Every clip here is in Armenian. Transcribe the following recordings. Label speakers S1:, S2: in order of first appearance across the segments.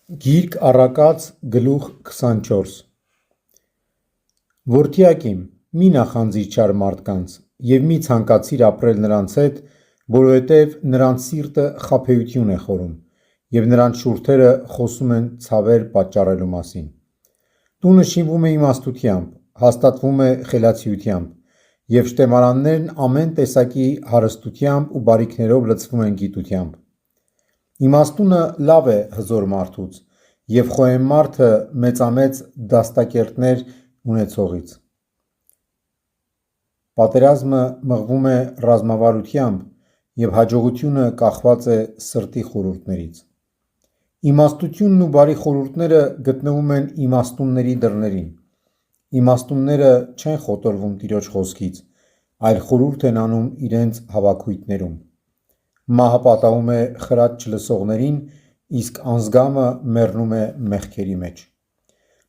S1: Գիրք առակաց գլուխ 24 Որդյակ իմ, մի նախանձիր չար մարդկանց և մի ցանկացիր ապրել նրանց հետ, որովհետև նրանց սիրտը խաբեություն է խորում և նրանց շուրթերը խոսում են ցավեր պատճառելու մասին։ Տունը շինվում է իմաստությամբ, հաստատվում է խելացիությամբ, և շտեմարաններն ամեն տեսակի հարստությամբ ու բարիքներով լցվում են գիտությամբ։ Իմաստունը լավ է հզոր մարդուց, և խոհեմ մարդը մեծամեծ դաստակերտներ ունեցողից։ Պատերազմը մղվում է ռազմավարությամբ, և հաջողությունը կախված է սրտի խորհուրդներից։ Իմաստությունն ու բարի խորհուրդները գտնվում են իմաստունների դռներին։ Իմաստունները չեն խոտորվում Տիրոջ խոսքից, այլ խորհուրդ են անում իրենց հավաքույթներում։ Մահը պատահում է խրատ չլսողներին, իսկ անձգամը մեռնում է մեղքերի մեջ։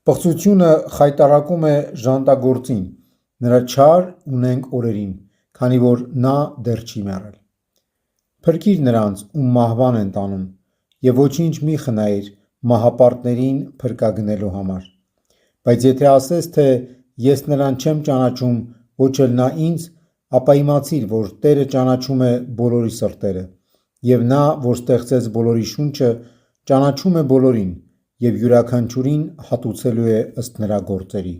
S1: Պղծությունը խայտառակում է ժանտագործին, նրա չար ունենք օրերին, քանի որ նա դեռ չի մեռել։ Փրկիր նրանց, ում մահվան են տանում, և ոչինչ մի խնայիր մահապարտներին փրկագնելու համար։ Բայց եթե ասես, թե ես նրան չեմ ճանաչում, ոչ էլ նա ինձ, ապա իմացիր, որ Տերը ճանաչում է բոլորի սրտերը, և նա, որ ստեղծեց բոլորի շունչը, ճանաչում է բոլորին և յուրաքանչյուրին հատուցելու է ըստ նրա գործերի։